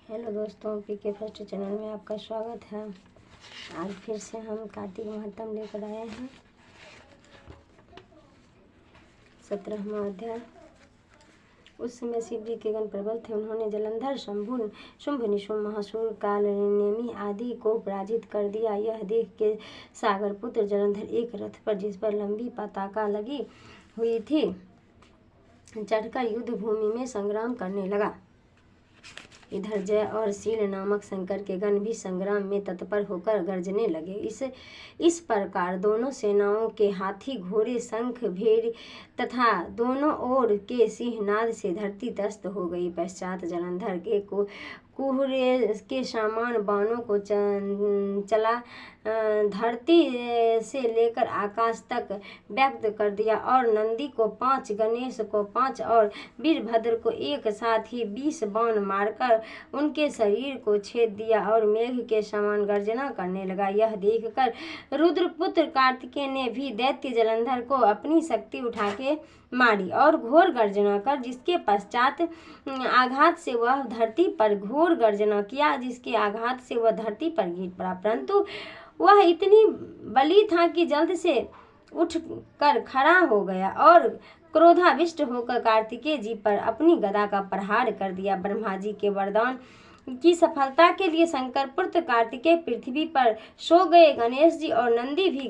Hello दोस्तों, पीके first channel में आपका स्वागत है। आज फिर से हम कार्तिक महात्म लेकर आए हैं। 17वां अध्याय। उस समय शिव जी के गण प्रबल थे। उन्होंने जलंधर, शंभु, शुंभ, निशुंभ, महासूर, काल, नेमि आदि को पराजित कर दिया। यह देख के सागर पुत्र जलंधर एक रथ पर, जिस पर लंबी पताका लगी हुई थी, चढ़कर युद्ध भूमि में संग्राम करने लगा। इधर जय और शील नामक शंकर के गण भी संग्राम में तत्पर होकर गर्जने लगे। इस प्रकार दोनों सेनाओं के हाथी, घोड़े, शंख, भेड़ तथा दोनों ओर के सिंहनाद से धरती त्रस्त हो गई। पश्चात जलंधर के कुहरे के समान बाणों को चला धरती से लेकर आकाश तक व्यक्त कर दिया, और नंदी को 5, गणेश को 5 और वीरभद्र को एक साथ ही 20 बाण मारकर उनके शरीर को छेद दिया और मेघ के समान गर्जना करने लगा। यह देखकर रुद्रपुत्र कार्तिकेय ने भी दैत्य जलंधर को अपनी शक्ति उठा के मारी और घोर गर्जना कर, जिसके पश्चात आघात से वह धरती पर घोर गर्जना किया, जिसके आघात से वह धरती पर गिर पड़ा। परंतु वह इतनी बली था कि जल्द से उठ कर खड़ा हो गया और क्रोधाविष्ट होकर कार्तिकेय जी पर अपनी गदा का प्रहार कर दिया। ब्रह्मा जी के वरदान की सफलता के लिए शंकर पुत्र कार्तिकेय पृथ्वी पर सो गए। गणेश जी और नंदी भी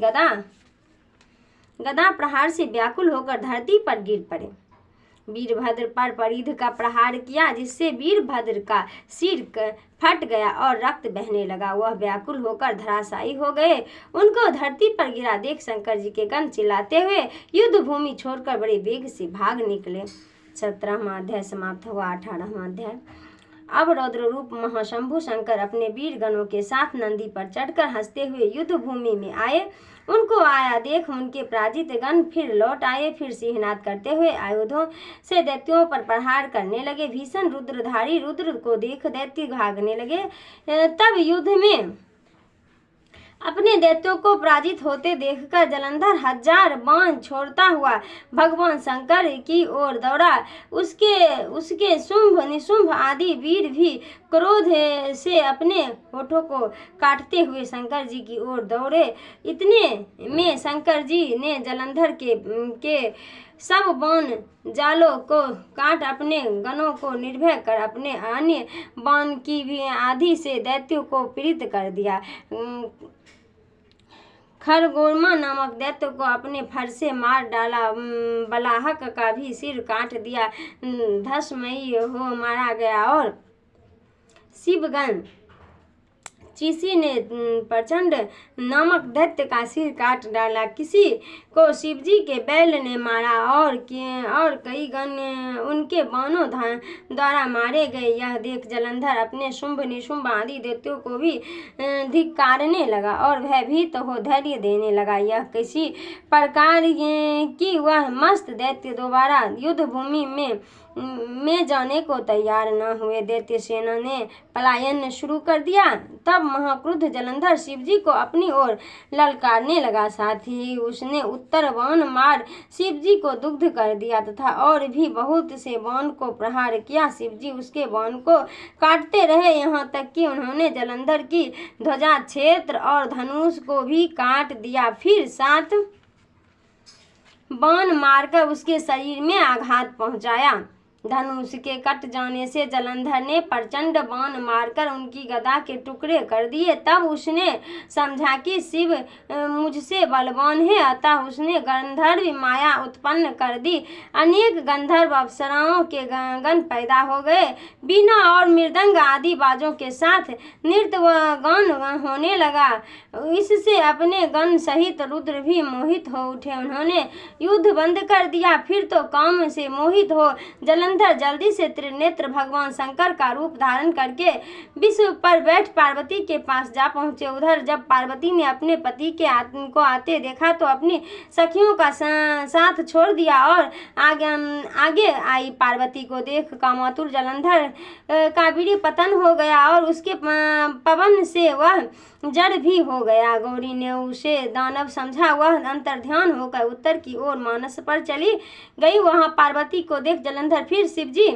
गदा प्रहार से व्याकुल होकर धरती पर गिर पड़े। वीरभद्र पर परिध का प्रहार किया, जिससे वीरभद्र का सिर फट गया और रक्त बहने लगा। वह व्याकुल होकर धराशायी हो गए। उनको धरती पर गिरा देख शंकर जी के गण चिल्लाते हुए युद्ध भूमि छोड़कर बड़े वेग से भाग निकले। 17वां अध्याय समाप्त हुआ। 18वां अध्याय। अब रौद्र रूप महाशंभु शंकर अपने वीर गणों के साथ नंदी पर चढ़कर हंसते हुए युद्ध भूमि में आए। उनको आया देख उनके पराजित गण फिर लौट आए। फिर सिंहनाद करते हुए आयुधों से दैत्यों पर प्रहार करने लगे। भीषण रुद्रधारी रुद्र को देख दैत्य भागने लगे। तब युद्ध में अपने दैत्यों को पराजित होते देखकर जलंधर 1000 बाण छोड़ता हुआ भगवान शंकर की ओर दौड़ा। उसके शुंभ, निशुंभ आदि वीर भी क्रोध से अपने होठों को काटते हुए शंकर जी की ओर दौड़े। इतने में शंकर जी ने जलंधर के सब बाण जालों को काट अपने गणों को निर्भय कर अपने अन्य बाण की भी आदि से दैत्यों को पीड़ित कर दिया। खरगोरमा नामक दैत्य को अपने फर से मार डाला। बलाहक का भी सिर काट दिया, धसमयी हो मारा गया। और शिवगण चीसी ने प्रचंड नामक दैत्य का सिर काट डाला। किसी को शिवजी के बैल ने मारा और कई गण उनके बाणों द्वारा मारे गए। यह देख जलंधर अपने शुंभ, निशुंभ आदि दैत्यों को भी धिक्कारने लगा और भयभीत हो धैर्य देने लगा। यह किसी प्रकार की वह मस्त दैत्य दोबारा युद्ध भूमि में जाने को तैयार न हुए। दैत्य सेना ने पलायन शुरू कर दिया। तब महाक्रुद्ध जलंधर शिवजी को अपनी ओर ललकारने लगा। साथ ही उसने उत्तर बाण मार शिवजी को दुग्ध कर दिया तथा और भी बहुत से बाण को प्रहार किया। शिवजी उसके बाण को काटते रहे, यहाँ तक कि उन्होंने जलंधर की ध्वजा, क्षेत्र और धनुष को भी काट दिया। फिर 7 बाण मारकर उसके शरीर में आघात पहुंचाया। धनुष के कट जाने से जलंधर ने प्रचंड बाण मारकर उनकी गदा के टुकड़े कर दिए। तब उसने समझा कि शिव मुझसे बलवान है, अतः उसने गंधर्व माया उत्पन्न कर दी। अनेक गंधर्व अप्सराओं के गण पैदा हो गए। बीना और मृदंग आदि बाजों के साथ नृत्य व गान होने लगा। इससे अपने गण सहित रुद्र भी मोहित हो उठे। उन्होंने युद्ध बंद कर दिया। फिर तो काम से मोहित हो जलंधर जल्दी से त्रिनेत्र भगवान शंकर का रूप धारण करके विश्व पर बैठ पार्वती के पास जा पहुंचे। उधर जब पार्वती ने अपने पति को आते देखा तो अपनी सखियों का साथ छोड़ दिया और आगे आई। पार्वती को देख कामातुर जलंधर का वीर्य पतन हो गया और उसके पवन से वह जड़ भी हो गया। गौरी ने उसे दानव समझा। वह अंतर्ध्यान होकर उत्तर की ओर मानस पर चली गई। वहां पार्वती को देख जलंधर फिर शिवजी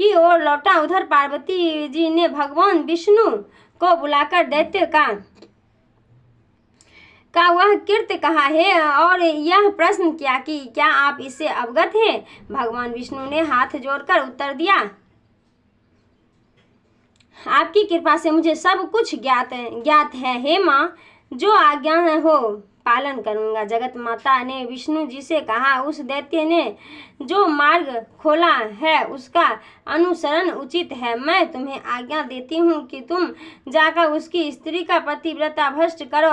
की ओर लौटा। उधर पार्वती जी ने भगवान विष्णु को बुलाकर दैत्य का वह कृत्य कहा है और यह प्रश्न किया कि क्या आप इससे अवगत हैं। भगवान विष्णु ने हाथ जोड़कर उत्तर दिया, आपकी कृपा से मुझे सब कुछ ज्ञात है। हे माँ, जो आज्ञा हो पालन करूंगा। जगत माता ने विष्णु जी से कहा, उस दैत्य ने जो मार्ग खोला है उसका अनुसरण उचित है। मैं तुम्हें आज्ञा देती हूँ कि तुम जाकर उसकी स्त्री का पतिव्रता भ्रष्ट करो,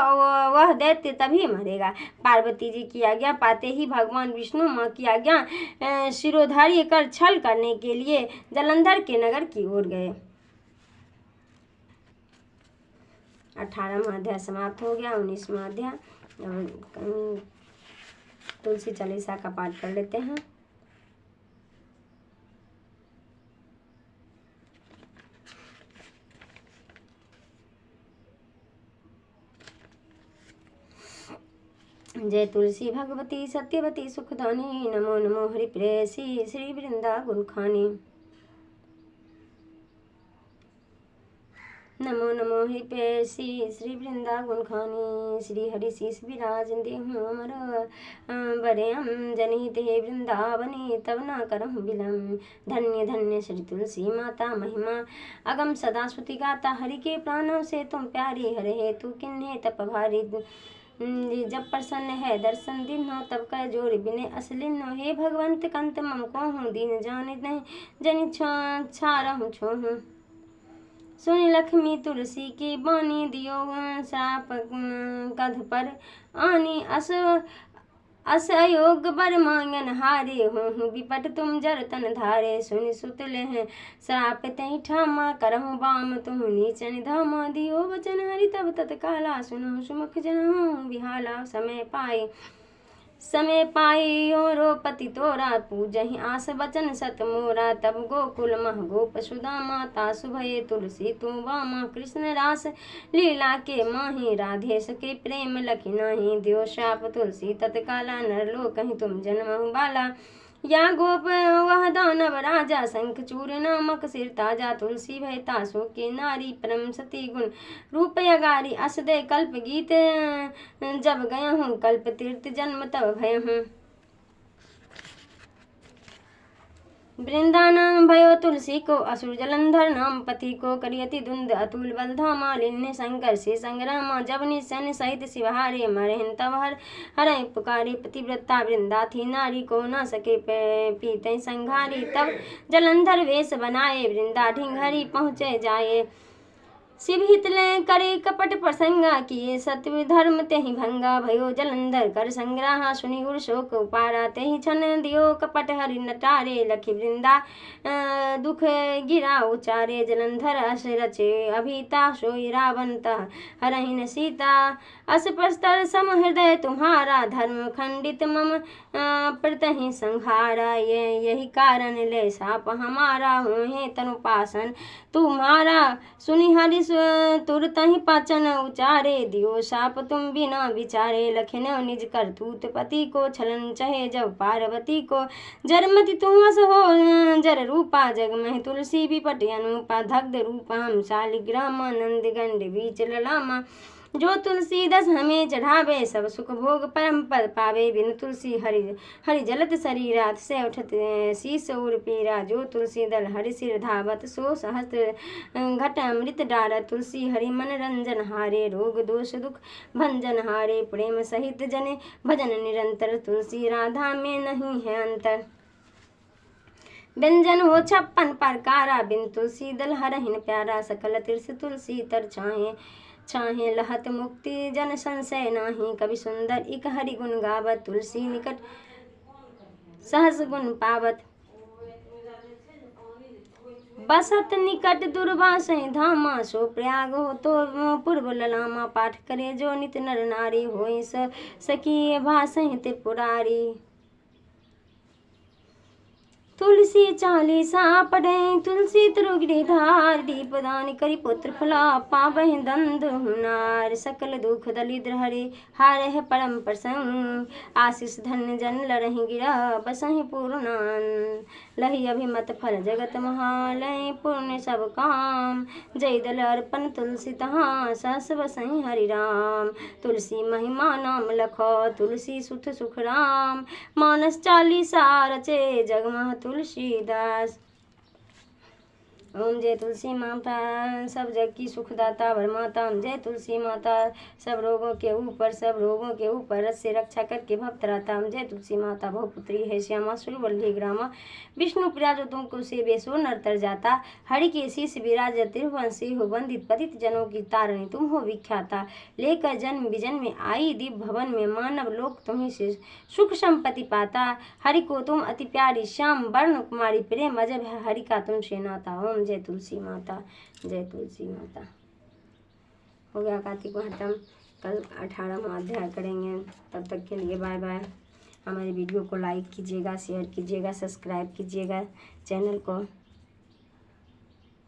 वह दैत्य तभी मरेगा। पार्वती जी की आज्ञा पाते ही भगवान विष्णु माँ की आज्ञा शिरोधार्य कर छल करने के लिए जलंधर के नगर की ओर गए। 18वां अध्याय समाप्त हो गया। 19वां अध्याय तुलसी चालीसा का पाठ कर लेते हैं। जय तुलसी भगवती सत्यवती सुखदानी, नमो नमो हरिप्रेयसी श्री वृंदा गुणखानी। नमो नमो हरिप्रेयसी श्री वृंदा गुणखानी। श्री हरि शीस विराज देहु अमर वरयम जनित हे वृंदावनी, तब न करहु विलम। धन्य धन्य श्री तुलसी माता, महिमा अगम सदा श्रुति गाता। हरि के प्राणों से तुम प्यारी, हरे हेतु किन्हे तप भारी। जब प्रसन्न है दर्शन दिन हो, तब कर जोर बिने असलिन हो। हे भगवंत कंत मम को हूँ, दीन जाने नहीं जनि छारहु छोहूँ। सुन लक्ष्मी तुलसी की बानी, दियो श्राप कध पर आनी। अस अयोग बर मांगन हारे, हो विपट तुम जर तन धारे। सुन सुतले हैं श्राप तहि ठामा, करहु बाम तुम नीचन धामा। दियो वचन हरि तब तत्काला, सुनो सुमुख जनहु बिहाला। समय पाई और पति तोरा, पूजहि आस बचन सत मोरा। तब गोकुल मह गोप सुदामा, तासु भये तुलसी तू वामा। कृष्ण रास लीला के माही, राधे सके प्रेम लखि नाही। दियो शाप तुलसी तत्काला, नरलोक कहीं तुम जन्महु बाला। या गोप वह दानव राजा, शंखचूर नामक सिर ताजा। तुलसी भय तासु के नारी, परम सती गुण रूप अगारी। अस दे कल्प गीत जब गया हूँ, कल्प तीर्थ जन्म तब भय हूँ। वृंदानाम भयो तुलसी को, असुर जलंधर नाम पति को। करियति धुंध अतुल बल धामा, लिन्ने शंकर से संग्रामा। जब निशन सहित शिवहारे, मरहिन तब हरहि पुकारे। पतिव्रता वृंदा थी नारी, को न सके पीते संघारी। तब जलंधर वेश बनाए, वृंदा ढिंघरी पहुँचे जाए। शिव हितले करे कपट प्रसंगा, किए सत्व धर्म तेहि भंगा। भयो जलंधर कर संग्रह, सुनि उर शोक उपारा। तेहि छन दियो कपट हरि नटारे, लखि वृंदा दुख गिरा उचारे। जलंधर अस रचे अभिता, सोई रावण हरहिन सीता। अस प्रस्तर सम हृदय तुम्हारा, धर्म खंडित मम प्रतहि संहारा। यही कारण ले साप हमारा, होहे तनुपासन तुम्हारा। सुनि हरि तुरत ही पाचन उचारे, दियो साप तुम बिना विचारे। लखिन निज करतूत पति को, छलन चहे जब पार्वती को। जरमति तुम अस हो जर रूपा, जग में तुलसी विपट अनुपा। दग्ध रूप हम शालिग्रामा, नंद गंड बीच ललामा। जो तुलसी दस हमें चढ़ावे, सब सुख भोग परम पद पावे। बिन तुलसी हरि जलत शरीरा, से उठत शीस उर पीरा। जो तुलसी दल हरि सिर धावत, सो सहस्त्र घट अमृत डारत। तुलसी हरि मन रंजन हारे, रोग दोष दुख भंजन हारे। प्रेम सहित जने भजन निरंतर, तुलसी राधा में नहीं है अंतर। व्यंजन हो 56 प्रकारा, बिन तुलसी दल हरहिन प्यारा। सकल तीर्थ तुलसी तर छाहे, लहत मुक्ति जन संशय नाही। कवि सुंदर इक हरि गुण गावत, तुलसी निकट सहस गुण पावत। बसत निकट दुर्वास धामा, सो प्रयाग हो तो पूर्व ललामा। पाठ करे जो नित नर नारी, होई सकी भाषहि त्रिपुरारी। तुलसी चालीसा पढ़े तुलसी गिरिधार। दीपदान करी पुत्र फला, पावहि दंद हुनार। सकल दुख दलिद्र हरि हारहि परम प्रसन्न, आशीष धन्य जन लरहि गिरा बसहि पूर्णान। लही अभिमत फल जगत महालय पुण्य सब काम। जय दल अर्पण तुलसी तहाँ सहस बसई हरि राम। तुलसी महिमा नाम लखो तुलसी सुत सुख राम। मानस चालीसा रचे जगमह तुलसीदास। ओम जय तुलसी माता सब जग की सुखदाता वरमाता। जय तुलसी माता सब रोगों के ऊपर रस से रक्षा करके भक्त रहता। जय तुलसी माता बहुपुत्री है श्यामा सुरवल्ली ग्रामा। विष्णु प्रिया जो तुमको सेवे सो नर तर जाता। हरि के शीश विराज तिरुवंशी हो बंदित पतित जनों की तारणी तुम हो विख्याता। लेकर जन्म विजन में आई दिव्य भवन में मानव लोक तुम्ही से सुख संपत्ति पाता। हरि को तुम अति प्यारी श्याम वर्ण कुमारी प्रेम अजब है हरि का तुमसे नाता। ओम जय तुलसी माता जय तुलसी माता। हो गया कार्तिक महात्म। कल 18वां अध्याय करेंगे। तब तक के लिए बाय बाय। हमारे वीडियो को लाइक कीजिएगा, शेयर कीजिएगा, सब्सक्राइब कीजिएगा चैनल को।